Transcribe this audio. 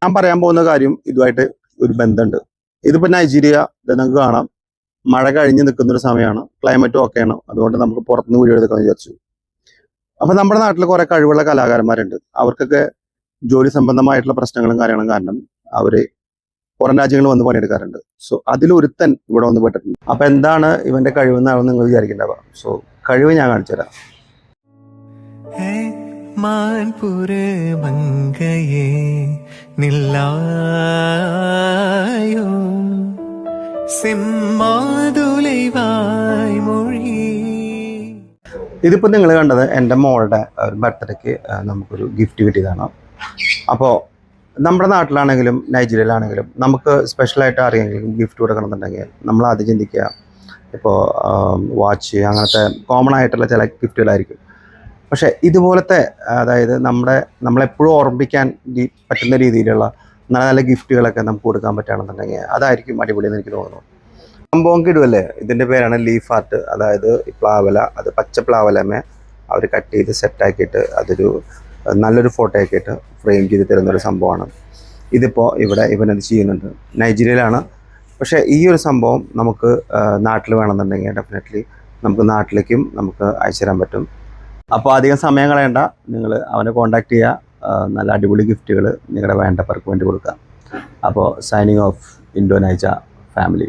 ഞാൻ പറയാൻ പോകുന്ന കാര്യം ഇതുമായിട്ട് ഒരു ബന്ധമുണ്ട്. ഇതിപ്പോൾ നൈജീരിയ നിങ്ങൾക്ക് കാണാം, മഴ കഴിഞ്ഞ് നിൽക്കുന്നൊരു സമയമാണ്, ക്ലൈമറ്റും ഒക്കെയാണ്. അതുകൊണ്ട് നമുക്ക് പുറത്തുനിന്ന് വീഡിയോ എടുക്കാൻ വിചാരിച്ചു. അപ്പം നമ്മുടെ നാട്ടിൽ കുറേ കഴിവുള്ള കലാകാരന്മാരുണ്ട്. അവർക്കൊക്കെ ജോലി സംബന്ധമായിട്ടുള്ള പ്രശ്നങ്ങളും കാര്യങ്ങളും കാരണം അവർ പുറം രാജ്യങ്ങളിൽ വന്ന് പണിയെടുക്കാറുണ്ട്. സോ അതിലൊരുത്തൻ ഇവിടെ വന്ന് പെട്ടിട്ടുണ്ട്. അപ്പം എന്താണ് ഇവൻ്റെ കഴിവെന്നാണ് നിങ്ങൾ വിചാരിക്കേണ്ടത്. സോ കഴിവ് ഞാൻ കാണിച്ചു തരാം. മാൻപുര മങ്കയേ നില്ലായോ സിമ്മാതുലൈവായ് മൊഴി. ഇതിപ്പോൾ നിങ്ങൾ കണ്ടത് എൻ്റെ മോളുടെ ഒരു ബർത്ത്ഡേക്ക് നമുക്കൊരു ഗിഫ്റ്റ് കിട്ടിയതാണ്. അപ്പോൾ നമ്മുടെ നാട്ടിലാണെങ്കിലും നൈജീരിയയിലാണെങ്കിലും നമുക്ക് സ്പെഷ്യലായിട്ട് ആരെങ്കിലും ഗിഫ്റ്റ് കൊടുക്കണമെന്നുണ്ടെങ്കിൽ നമ്മൾ ആദ്യം ചിന്തിക്കുക ഇപ്പോൾ വാച്ച് അങ്ങനത്തെ കോമൺ ആയിട്ടുള്ള ചില ഗിഫ്റ്റുകളായിരിക്കും. പക്ഷേ ഇതുപോലത്തെ അതായത് നമ്മളെപ്പോഴും ഓർമ്മിക്കാൻ പറ്റുന്ന രീതിയിലുള്ള നല്ല നല്ല ഗിഫ്റ്റുകളൊക്കെ നമുക്ക് കൊടുക്കാൻ പറ്റുകയാണെന്നുണ്ടെങ്കിൽ അതായിരിക്കും അടിപൊളിയെന്ന് എനിക്ക് തോന്നുന്നു. സംഭവം കിടുമല്ലേ, ഇതിൻ്റെ പേരാണ് ലീഫ് ആർട്ട്. അതായത് പ്ലാവല, അത് പച്ച പ്ലാവലമേ അവർ കട്ട് ചെയ്ത് സെറ്റാക്കിയിട്ട് അതൊരു നല്ലൊരു ഫോട്ടോ ആക്കിയിട്ട് ഫ്രെയിം ചെയ്ത് തരുന്നൊരു സംഭവമാണ്. ഇതിപ്പോൾ ഇവനത് ചെയ്യുന്നുണ്ട്, നൈജീരിയയിലാണ്. പക്ഷേ ഈ ഒരു സംഭവം നമുക്ക് നാട്ടിൽ വേണമെന്നുണ്ടെങ്കിൽ ഡെഫിനറ്റ്ലി നമുക്ക് നാട്ടിലേക്കും നമുക്ക് അയച്ചു തരാൻ പറ്റും. അപ്പോൾ അധികം സമയം കളയണ്ട, നിങ്ങൾ അവനെ കോൺടാക്ട് ചെയ്യുക, നല്ല അടിപൊളി ഗിഫ്റ്റുകൾ നിങ്ങളുടെ വേണ്ടവർക്ക് വേണ്ടി കൊടുക്കുക. അപ്പോൾ signing off Indo Naija family.